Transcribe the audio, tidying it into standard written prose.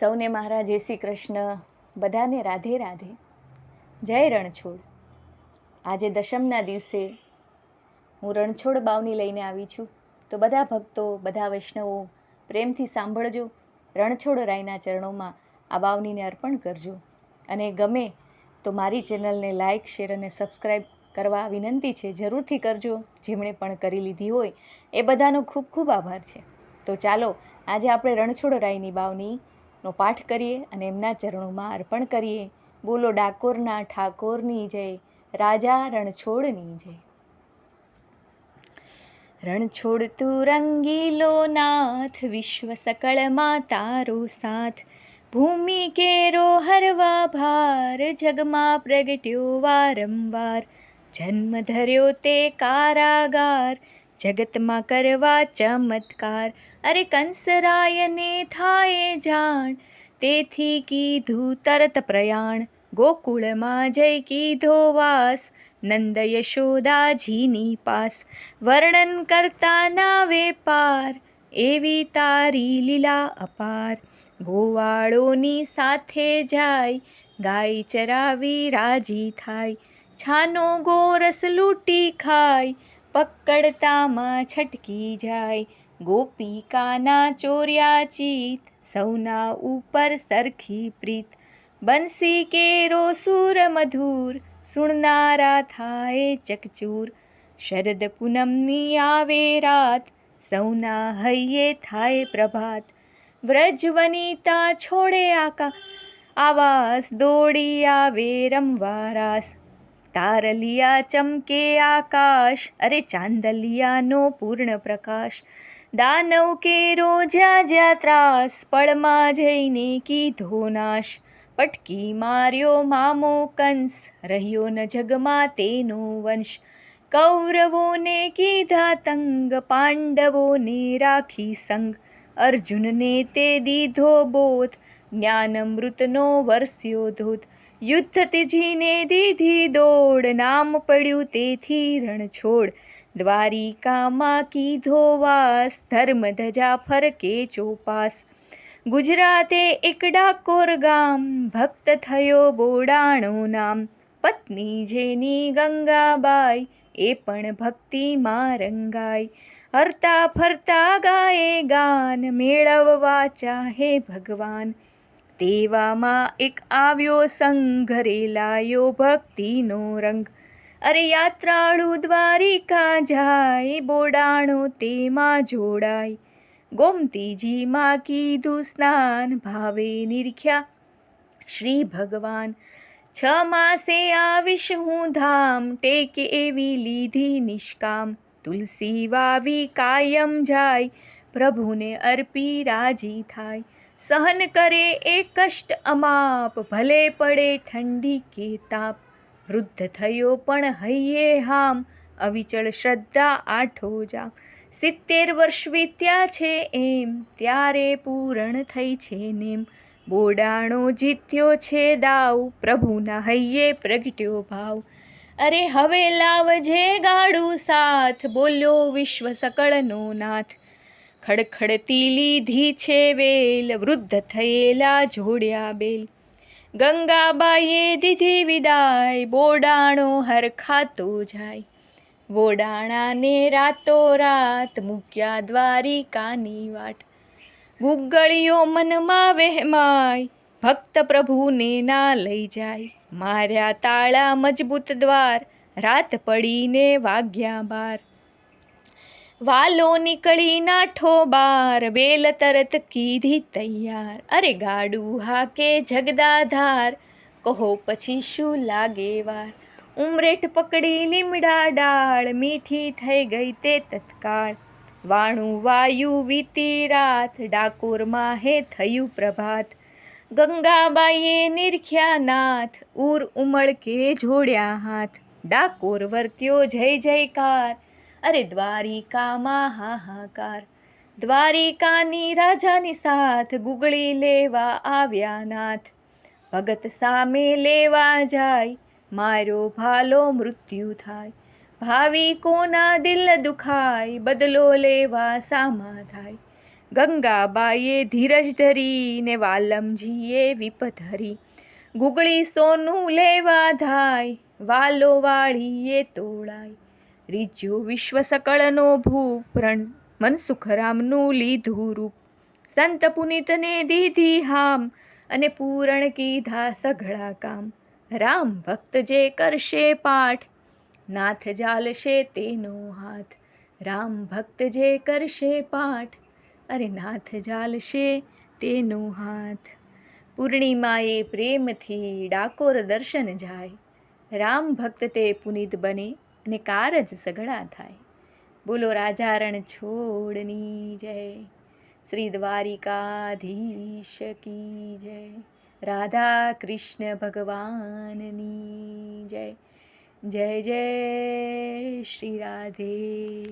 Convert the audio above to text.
સૌને મારા જય શ્રી કૃષ્ણ, બધાને રાધે રાધે. જય રણછોડ. આજે દશમના દિવસે હું રણછોડ બાવની લઈને આવી છું. તો બધા ભક્તો, બધા વૈષ્ણવો પ્રેમથી સાંભળજો. રણછોડ રાયના ચરણોમાં આ બાવનીને અર્પણ કરજો. અને ગમે તો મારી ચેનલને લાઇક, શેર અને સબસ્ક્રાઈબ કરવા વિનંતી છે. જરૂરથી કરજો. જેમણે પણ કરી લીધી હોય એ બધાનો ખૂબ ખૂબ આભાર છે. તો ચાલો આજે આપણે રણછોડ રાયની બાવની નો પાઠ કરીએ અને એમના ચરણોમાં અર્પણ કરીએ. બોલો ડાકોરના ઠાકોરની જય, રાજા રણછોડની જય. રણછોડ તું રંગીલો નાથ, વિશ્વ સકળમાં તારો સાથ. ભૂમિ કેરો હરવા ભાર, જગમાં પ્રગટ્યો વારંવાર. જન્મ ધર્યો તે કારાગાર, જગતમાં કરવા ચમત્કાર. અરે કંસરાયને થાય જાણ, તેથી કીધું તરત પ્રયાણ. ગોકુળમાં જઈ કીધો વાસ, નંદ યશોદાજીની પાસ. વર્ણન કરતા નાવે પાર, એવી તારી લીલા અપાર. ગોવાળોની સાથે જાય, ગાય ચરાવી રાજી થાય. છાનો ગોરસ લૂંટી ખાય, પકડતામાં છટકી જાય. ગોપિકાના ચોર્યા ચિત, સૌના ઉપર સરખી પ્રીત. બંસી કેરો સુર મધુર, સુણનારા થાય ચકચૂર. શરદ પૂનમની આવે રાત, સૌના હૈયે થાય પ્રભાત. વ્રજ વનિતા છોડે આવાસ, દોડી આવે રમવા રાસ. તારલિયા ચમકે આકાશ, અરે ચાંદલિયાનો પૂર્ણ પ્રકાશ. દાનવ કેરો જ્યાં જ્યાં ત્રાસ, પળમાં જઈને કીધો નાશ. પટકી માર્યો મામો કંસ, રહ્યો ન જગમાં તેનો વંશ. કૌરવોને કીધા તંગ, પાંડવોને રાખી સંગ. અર્જુનને તે દીધો બોધ, જ્ઞાનમૃતનો વરસ્યો ધોધ. યુદ્ધ ત્યજીને દીધી દોડ, નામ પડ્યું તેથી રણછોડ. દ્વારિકામાં કીધો વાસ, ધર્મ ધજા ફરકે ચોપાસ. ગુજરાતે એક ડાકોર ગામ, ભક્ત થયો બોડાણો નામ. પત્ની જેની ગંગાબાઈ, એ પણ ભક્તિમાં રંગાઈ. હરતા ફરતા ગાયે ગાન, મેળવવા ચાહે ભગવાન. તેવામાં એક આવ્યો સંઘ, રેલાયો ભક્તિનો રંગ. અરે યાત્રાળુ દ્વારિકા જાય, બોડાણો તેમાં જોડાય. ગોમતીજીમાં કીધું સ્નાન, ભાવે નિરખ્યા શ્રી ભગવાન. 6 માસે આવીશ હું ધામ, ટેક એવી લીધી નિષ્કામ. તુલસી વાવી કાયમ જાય, પ્રભુને અર્પી રાજી થાય. સહન કરે એ કષ્ટ અમાપ, ભલે પડે ઠંડી કે તાપ. વૃદ્ધ થયો પણ હૈયે હામ, અવિચળ શ્રદ્ધા આઠો જામ. 70 વર્ષ વીત્યા છે એમ, ત્યારે પૂરણ થઈ છે નેમ. બોડાણો જીત્યો છે દાવ, પ્રભુના હૈયે પ્રગટ્યો ભાવ. અરે હવે લાવજે ગાડું સાથ, બોલ્યો વિશ્વ સકળનો નાથ. ખડખડતી લીધી છે વેલ, વૃદ્ધ થયેલા જોડ્યા બેલ. ગંગાબાઈએ દીધી વિદાય, બોડાણો હરખાતો જાય. બોડાણાને રાતો રાત, મૂક્યા દ્વારિકાની વાટ. ગુગળીઓ મનમાં વહેમાય, ભક્ત પ્રભુને ના લઈ જાય. માર્યા તાળા મજબૂત દ્વાર, રાત પડીને વાગ્યા 12. વાલો નીકળી નાઠો બાર, બેલ તરત કીધી તૈયાર. અરે ગાડું હાકે જગદાધાર, કહો પછી શું લાગે વાર. ઉમરેઠ પકડી લીમડા ડાળ, મીઠી થઈ ગઈ તે તત્કાળ. વાણું વાયુ વીતી રાત, ડાકોરમાં હે થયું પ્રભાત. ગંગાબાઈએ નિરખ્યા નાથ, ઉર ઉમળકે જોડ્યા હાથ. ડાકોર વર્ત્યો જય જયકાર, અરે દ્વારિકામાં હાહાકાર. દ્વારિકાની રાજાની સાથ, ગુગળી લેવા આવ્યા નાથ. ભગત સામે લેવા જાય, માર્યો ભાલો મૃત્યુ થાય. ભાવિકોના દિલ દુખાય, બદલો લેવા સામા થાય. ગંગાબાઈએ ધીરજ ધરી ને વાલમજીએ વિપત હરી. ગુગળી સોનું લેવા ધાય, વાલો વાળીએ તોળાય. રીજ્યો વિશ્વ સકળનો ભૂપ, મનસુખ રામનું લીધું રૂપ. સંત પુનિતને દીધી હામ, અને પૂરણ કીધા સઘળા કામ. રામ ભક્ત જે કરશે પાઠ, નાથ જાલશે તેનો હાથ. રામ ભક્ત જે કરશે પાઠ, અરે નાથ જાલશે તેનો હાથ. પૂર્ણિમાએ પ્રેમથી ડાકોર દર્શન જાય. રામ ભક્ત તે પુનિત બને, અને કારજ સઘળા થાય. બોલો રાજા રણછોડની જય. શ્રી દ્વારિકાધીશ કી જય. રાધા કૃષ્ણ ભગવાનની જય. જય જય શ્રી રાધે.